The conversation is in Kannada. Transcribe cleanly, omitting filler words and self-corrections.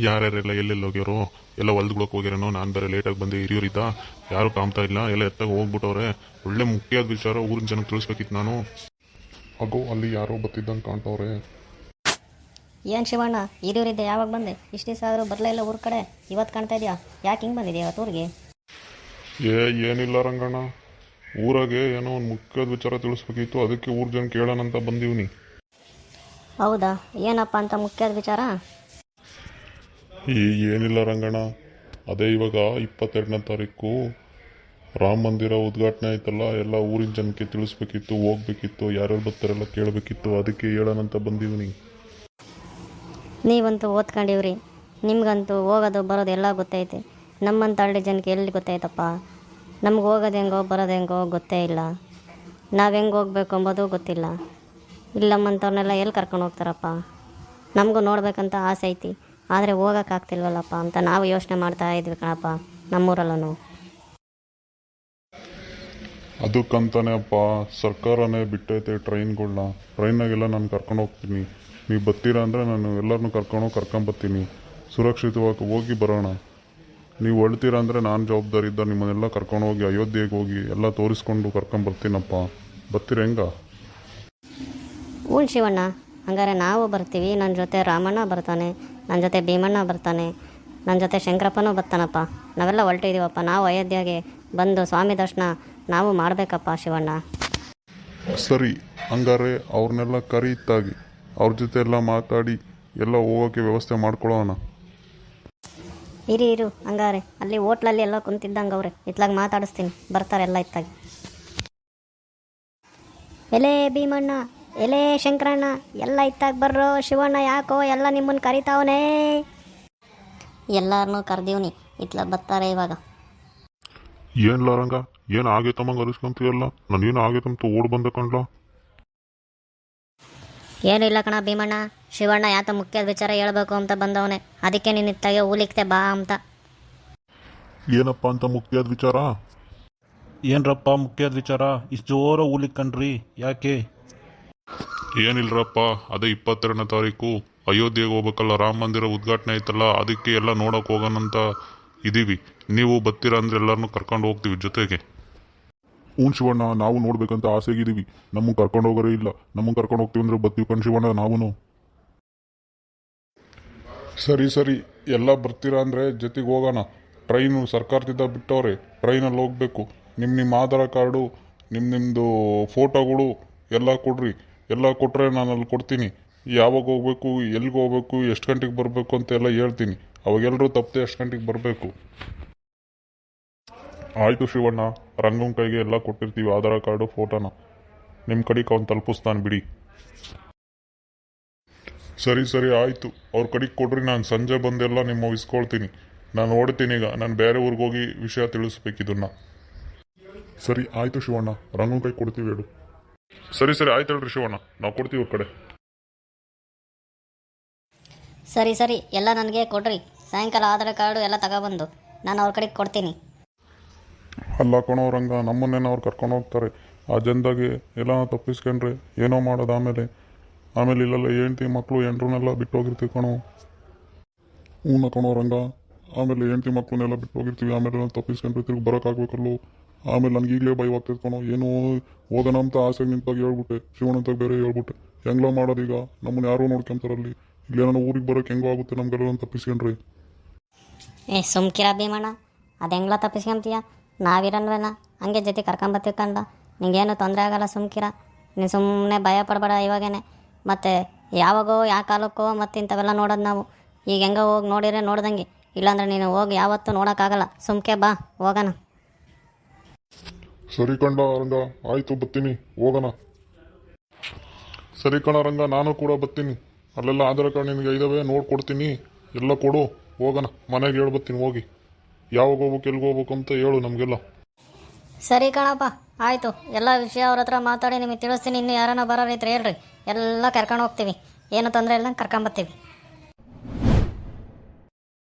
ಯಾರ್ಯಾರೆಲ್ಲ ಎಲ್ಲೆಲ್ಲಿ ಹೋಗ್ಯಾರೋ, ಎಲ್ಲ ಹೊಲ್ದುಗಳಕ್ಕೆ ಹೋಗ್ಯಾರೇನೋ. ನಾನು ಬೇರೆ ಲೇಟಾಗಿ ಬಂದೆ, ಹಿರಿಯೂರಿದ್ದ ಯಾರು ಕಾಮ್ತಾ ಇಲ್ಲ, ಎಲ್ಲ ಎತ್ತಾಗ ಹೋಗ್ಬಿಟ್ಟವ್ರೆ. ಒಳ್ಳೆ ಮುಖ್ಯವಾದ ವಿಚಾರ ಊರಿನ ಜನಕ್ಕೆ ತಿಳಿಸ್ಬೇಕಿತ್ತು ನಾನು. ಹಾಗೋ ಅಲ್ಲಿ ಯಾರೋ ಬತ್ತಿದ್ದಂಗೆ ಕಾಣ್ತವ್ರೆ. ಏನು ಶಿವಣ್ಣ, ಹಿರಿಯೂರಿದ್ದೆ ಯಾವಾಗ ಬಂದೆ? ಇಷ್ಟು ದಿವಸ ಆದರೂ ಬರಲೇ ಇಲ್ಲ ಊರ ಕಡೆ, ಇವತ್ತು ಕಾಣ್ತಾ ಇದೆಯಾ? ಯಾಕೆ ಹಿಂಗೆ ಬಂದಿದೆಯಾ ಇವತ್ತು ಊರಿಗೆ? ಏನಿಲ್ಲ ರಂಗಣ್ಣ, ಊರಾಗೆ ಏನೋ ಒಂದು ಮುಖ್ಯವಾದ ವಿಚಾರ ತಿಳಿಸ್ಬೇಕಿತ್ತು, ಅದಕ್ಕೆ ಊರ ಜನ ಕೇಳೋಣಂತ ಬಂದೀವ್ನಿ. ಹೌದಾ, ಏನಪ್ಪ ಅಂತ ಮುಖ್ಯವಾದ ವಿಚಾರ? ಏನಿಲ್ಲ ರಂಗಣ್ಣ, ಅದೇ ಇವಾಗ 22ನೇ ತಾರೀಕು ರಾಮ ಮಂದಿರ ಉದ್ಘಾಟನೆ ಆಯ್ತಲ್ಲ, ಎಲ್ಲ ಊರಿನ ಜನಕ್ಕೆ ತಿಳಿಸ್ಬೇಕಿತ್ತು, ಹೋಗ್ಬೇಕಿತ್ತು, ಯಾರ್ಯಾರು ಬರ್ತಾರೆಲ್ಲ ಕೇಳಬೇಕಿತ್ತು, ಅದಕ್ಕೆ ಹೇಳೋಣಂತ ಬಂದೀವ್ನಿ. ನೀವಂತೂ ಓದ್ಕೊಂಡಿವ್ರಿ, ನಿಮ್ಗಂತೂ ಹೋಗೋದು ಬರೋದು ಎಲ್ಲ ಗೊತ್ತೈತೆ. ನಮ್ಮಂತ ಹಳ್ಳಿ ಜನಕ್ಕೆ ಎಲ್ಲಿ ಗೊತ್ತೈತಪ್ಪ? ನಮ್ಗೆ ಹೋಗೋದು ಹೆಂಗೋ ಬರೋದು ಹೆಂಗೋ ಗೊತ್ತೇ ಇಲ್ಲ. ನಾವು ಹೆಂಗೆ ಹೋಗ್ಬೇಕು ಅಂಬೋದು ಗೊತ್ತಿಲ್ಲ. ಇಲ್ಲಮ್ಮಂಥವ್ರನ್ನೆಲ್ಲ ಎಲ್ಲಿ ಕರ್ಕೊಂಡು ಹೋಗ್ತಾರಪ್ಪ? ನಮಗೂ ನೋಡ್ಬೇಕಂತ ಆಸೆ ಐತಿ, ಆದರೆ ಹೋಗೋಕ್ಕಾಗ್ತಿಲ್ವಲ್ಲಪ್ಪ ಅಂತ ನಾವು ಯೋಚನೆ ಮಾಡ್ತಾ ಇದ್ವಿ ಕಣಪ್ಪ, ನಮ್ಮೂರಲ್ಲೂ. ಅದಕ್ಕಂತಾನೆ ಅಪ್ಪ ಸರ್ಕಾರನೇ ಬಿಟ್ಟೈತೆ ಟ್ರೈನ್ಗಳನ್ನ. ಟ್ರೈನಾಗೆಲ್ಲ ನಾನು ಕರ್ಕೊಂಡು ಹೋಗ್ತೀನಿ. ನೀವು ಬರ್ತೀರಾ ಅಂದರೆ ನಾನು ಎಲ್ಲರನ್ನೂ ಕರ್ಕೊಂಬರ್ತೀನಿ. ಸುರಕ್ಷಿತವಾಗಿ ಹೋಗಿ ಬರೋಣ. ನೀವು ಹೊಳ್ತೀರಾ ಅಂದರೆ ನಾನು ಜವಾಬ್ದಾರಿ ಇದ್ದ ನಿಮ್ಮನ್ನೆಲ್ಲ ಕರ್ಕೊಂಡು ಹೋಗಿ ಅಯೋಧ್ಯೆಗೆ ಹೋಗಿ ಎಲ್ಲ ತೋರಿಸ್ಕೊಂಡು ಕರ್ಕೊಂಬರ್ತೀನಪ್ಪ. ಬರ್ತೀರಾ ಹೆಂಗ? ಹ್ಞೂ ಶಿವಣ್ಣ, ಹಂಗಾರೆ ನಾವು ಬರ್ತೀವಿ. ನನ್ನ ಜೊತೆ ರಾಮಣ್ಣ ಬರ್ತಾನೆ, ನನ್ನ ಜೊತೆ ಭೀಮಣ್ಣ ಬರ್ತಾನೆ, ನನ್ನ ಜೊತೆ ಶಂಕರಪ್ಪನೂ ಬರ್ತಾನಪ್ಪ. ನಾವೆಲ್ಲ ಹೊರಟಿದ್ದೀವಪ್ಪ. ನಾವು ಅಯೋಧ್ಯೆಗೆ ಬಂದು ಸ್ವಾಮಿ ದರ್ಶನ ನಾವು ಮಾಡಬೇಕಪ್ಪ ಶಿವಣ್ಣ. ಸರಿ, ಹಂಗಾರೆ ಅವ್ರನ್ನೆಲ್ಲ ಕರೀತಾಗಿ ಅವ್ರ ಜೊತೆ ಎಲ್ಲ ಮಾತಾಡಿ ಎಲ್ಲ ಹೋಗೋಕ್ಕೆ ವ್ಯವಸ್ಥೆ ಮಾಡ್ಕೊಳ್ಳೋಣ. ಇರು ಹಂಗಾರೆ ಅಲ್ಲಿ ಹೋಟ್ಲಲ್ಲಿ ಎಲ್ಲ ಕುಂತಿದ್ದಂಗೆ ಅವ್ರೆ, ಇತ್ಲಾಗ ಮಾತಾಡಿಸ್ತೀನಿ, ಬರ್ತಾರೆ ಎಲ್ಲ ಇತ್ತಾಗಿ. ಎಲೆ ಭೀಮಣ್ಣ, ಎಲೆ ಶಂಕರಣ್ಣ, ಎಲ್ಲ ಇತ್ತಾಗ ಬರ್ರೋ. ಶಿವಣ್ಣ ಯಾಕೋ ಎಲ್ಲ ನಿಮ್ಮನ್ನು ಕರಿತಾವನೇ? ಎಲ್ಲರನ್ನೂ ಕರೆದೀವ್ನಿ, ಇತ್ಲಾಗ ಬರ್ತಾರೆ ಇವಾಗ. ಏನ್ಲ ರಂಗ, ಏನು ಆಗೈತಮ್ಮಂಗೆ ಅರಿಸ್ಕೊಂತೀಯಲ್ಲ? ನಾನೇನು ಆಗೈತಂತ ಓಡ್ ಬಂದೆ ಕಣ್ಲ. ಏನೂ ಇಲ್ಲ ಕಣ ಭೀಮಣ್ಣ, ಶಿವಣ್ಣ ಯಾತ ಮುಖ್ಯದ ವಿಚಾರ ಹೇಳ್ಬೇಕು ಅಂತ ಬಂದವನೆ, ಅದಕ್ಕೆ ನೀನು ಇತ್ತಾಗೆ ಊಲಿಕ್ತೆ ಬಾ ಅಂತ. ಏನಪ್ಪ ಅಂತ ಮುಖ್ಯದ ವಿಚಾರ? ಏನ್ರಪ್ಪ ಮುಖ್ಯದ ವಿಚಾರ? ಇಷ್ಟು ಜೋರ ಊಲಿಕ್ಕಂಡ್ರಿ, ಯಾಕೆ? ಏನಿಲ್ರಪ್ಪ, ಅದೇ 22ನೇ ತಾರೀಕು ಅಯೋಧ್ಯೆಗೆ ಹೋಗ್ಬೇಕಲ್ಲ, ರಾಮ ಮಂದಿರ ಉದ್ಘಾಟನೆ ಆಯ್ತಲ್ಲ, ಅದಕ್ಕೆ ಎಲ್ಲ ನೋಡೋಕೆ ಹೋಗೋಣಂತ ಇದ್ದೀವಿ. ನೀವು ಬರ್ತೀರಾ ಅಂದರೆ ಎಲ್ಲರನ್ನೂ ಕರ್ಕೊಂಡು ಹೋಗ್ತೀವಿ ಜೊತೆಗೆ. ಹ್ಞೂ ಶಿವಣ್ಣ, ನಾವು ನೋಡ್ಬೇಕಂತ ಆಸೆಗಿದ್ದೀವಿ. ನಮಗೆ ಕರ್ಕೊಂಡು ಹೋಗೋರೇ ಇಲ್ಲ. ನಮಗೆ ಕರ್ಕೊಂಡು ಹೋಗ್ತೀವಿ ಅಂದ್ರೆ ಬರ್ತೀವಿ ಕಣ್ ಶಿವಣ್ಣ ನಾವು. ಸರಿ, ಎಲ್ಲ ಬರ್ತೀರಾ ಅಂದರೆ ಜೊತೆಗೆ ಹೋಗೋಣ. ಟ್ರೈನು ಸರ್ಕಾರದಿಂದ ಬಿಟ್ಟವ್ರೆ, ಟ್ರೈನಲ್ಲಿ ಹೋಗಬೇಕು. ನಿಮ್ಮ ಆಧಾರ್ ಕಾರ್ಡು, ನಿಮ್ಮದು ಫೋಟೋಗಳು ಎಲ್ಲ ಕೊಡ್ರಿ. ಎಲ್ಲ ಕೊಟ್ಟರೆ ನಾನು ಅಲ್ಲಿ ಕೊಡ್ತೀನಿ. ಯಾವಾಗ ಹೋಗ್ಬೇಕು, ಎಲ್ಲಿಗೆ ಹೋಗ್ಬೇಕು, ಎಷ್ಟು ಗಂಟೆಗೆ ಬರಬೇಕು ಅಂತ ಎಲ್ಲ ಹೇಳ್ತೀನಿ. ಅವಾಗೆಲ್ಲರೂ ತಪ್ಪದೆ ಎಷ್ಟು ಗಂಟೆಗೆ ಬರಬೇಕು. ಆಯಿತು ಶಿವಣ್ಣ, ರಂಗನ ಕೈಗೆ ಎಲ್ಲ ಕೊಟ್ಟಿರ್ತೀವಿ, ಆಧಾರ್ ಕಾರ್ಡು ಫೋಟೋನ. ನಿಮ್ಮ ಕಡೆಗೆ ಅವ್ನು ತಲುಪಿಸ್ತಾನೆ ಬಿಡಿ. ಸರಿ ಆಯಿತು, ಅವ್ರ ಕಡೆಗೆ ಕೊಡ್ರಿ. ನಾನು ಸಂಜೆ ಬಂದೆಲ್ಲ ನಿಮ್ಮ ಇಸ್ಕೊಳ್ತೀನಿ. ನಾನು ಓಡ್ತೀನಿ ಈಗ, ನಾನು ಬೇರೆ ಊರಿಗೆ ಹೋಗಿ ವಿಷಯ ತಿಳಿಸ್ಬೇಕಿದನ್ನ. ಸರಿ ಆಯಿತು ಶಿವಣ್ಣ, ರಂಗನ ಕೈ ಕೊಡ್ತೀವಿ ಹೇಳು. ಸರಿ ಆಯ್ತು ಹೇಳ್ರಿ ಶಿವಣ್ಣ, ನಾವು ಕೊಡ್ತೀವಿ ಅವ್ರ ಕಡೆ. ಸರಿ ಎಲ್ಲ ನನಗೆ ಕೊಡ್ರಿ. ಸಾಯಂಕಾಲ ಆಧಾರ್ ಕಾರ್ಡು ಎಲ್ಲ ತಗೊಬಂದು ನಾನು ಅವ್ರ ಕಡೆಗೆ ಕೊಡ್ತೀನಿ. ಅಲ್ಲ ಕಣೋ ರಂಗ, ನಮ್ಮನ್ನೇನು ಅವ್ರು ಕರ್ಕೊಂಡು ಹೋಗ್ತಾರೆ. ಆ ಜನದಾಗೆ ಎಲ್ಲ ತಪ್ಪಿಸ್ಕೊಂಡ್ರೆ ಏನೋ ಮಾಡೋದು. ಆಮೇಲೆ ಇಲ್ಲೆಲ್ಲ ಹೆಂಡ್ತಿ ಮಕ್ಕಳು ಎಂಡ್ರನ್ನೆಲ್ಲ ಬಿಟ್ಟು ಹೋಗಿರ್ತೀವಿ ಕಣೋ. ಹೂನ ಕಣೋ ರಂಗ, ಆಮೇಲೆ ಹೆಂಡ್ತಿ ಮಕ್ಕಳನ್ನೆಲ್ಲ ಬಿಟ್ಟು ಹೋಗಿರ್ತೀವಿ. ಆಮೇಲೆ ತಪ್ಪಿಸ್ಕೊಂಡ್ರೆ ತಿರುಗಿ ಬರೋಕ್ಕಾಗಬೇಕಲ್ಲೋ. ಆಮೇಲೆ ನನಗೆ ಈಗಲೇ ಭಯವಾಗ್ತೈತೆ ಕಣೋ. ಏನೋ ಹೋಗೋಣ ಅಂತ ಆಸೆಗೆ ನಿಂತಾಗ ಹೇಳ್ಬಿಟ್ಟೆ, ಶಿವಣ್ಣಂತಾಗ ಬೇರೆ ಹೇಳ್ಬಿಟ್ಟೆ. ಹೆಂಗ್ಲ ಮಾಡೋದೀಗ? ನಮ್ಮನ್ನು ಯಾರೋ ನೋಡ್ಕೊಂತಾರಲ್ಲಿ. ಇಲ್ಲೇನೋ ಊರಿಗೆ ಬರೋಕ್ಕೆ ಹೆಂಗೋ ಆಗುತ್ತೆ ನಮಗೆಲ್ಲ ತಪ್ಪಿಸ್ಕೊಂಡ್ರಿ. ಸುಮ್ಕಿರ ಭೀಮಣ್ಣ, ಅದು ಹೆಂಗ್ಲ ತಪ್ಪಿಸ್ಕೊಂತೀಯ? ನಾವಿರನ್ವೇನ ಹಂಗೆ ಜೊತೆ ಕರ್ಕೊಂಬತ್ತೀವಿ ಕಂಡ. ನಿಂಗೇನು ತೊಂದರೆ ಆಗಲ್ಲ, ಸುಮ್ಕಿರ. ನೀನು ಸುಮ್ಮನೆ ಭಯ ಪಡಬೇಡ ಇವಾಗೇನೆ. ಮತ್ತು ಯಾವಾಗೋ ಯಾವ ಕಾಲಕ್ಕೋ ಮತ್ತು ಇಂಥವೆಲ್ಲ ನೋಡೋದು ನಾವು. ಈಗ ಹೆಂಗೋ ಹೋಗಿ ನೋಡಿದ್ರೆ ನೋಡ್ದಂಗೆ, ಇಲ್ಲಾಂದ್ರೆ ನೀನು ಹೋಗಿ ಯಾವತ್ತೂ ನೋಡೋಕ್ಕಾಗಲ್ಲ. ಸುಮ್ಕೆ ಬಾ, ಹೋಗೋಣ. ಸರಿ ಕಣ್ಣ ರಂಗ, ಆಯಿತು ಬರ್ತೀನಿ, ಹೋಗೋಣ. ಸರಿ ಕಣ ರಂಗ, ನಾನು ಕೂಡ ಬರ್ತೀನಿ. ಅಲ್ಲೆಲ್ಲ ಆಧಾರ್ ಕಾರ್ಡ್ ನಿನಗೆ ಇದ್ದಾವೆ, ನೋಡ್ಕೊಡ್ತೀನಿ. ಎಲ್ಲ ಕೊಡು, ಹೋಗೋಣ. ಮನೆಗೆ ಹೇಳ್ಬರ್ತೀನಿ ಹೋಗಿ. ಯಾವಾಗ ಹೋಗ್ಬೇಕು, ಎಲ್ಲಿಗೆ ಹೋಗ್ಬೇಕು ಅಂತ ಹೇಳು ನಮಗೆಲ್ಲ. ಸರಿ ಕಣಪ್ಪ, ಆಯಿತು. ಎಲ್ಲ ವಿಷಯ ಅವ್ರ ಹತ್ರ ಮಾತಾಡಿ ನಿಮಗೆ ತಿಳಿಸ್ತೀನಿ. ಇನ್ನು ಯಾರನ್ನ ಬರೋರೈತ್ರಿ ಹೇಳ್ರಿ, ಎಲ್ಲ ಕರ್ಕೊಂಡು ಹೋಗ್ತೀವಿ. ಏನು ತೊಂದರೆ ಇಲ್ಲ, ಕರ್ಕೊಂಬರ್ತೀವಿ.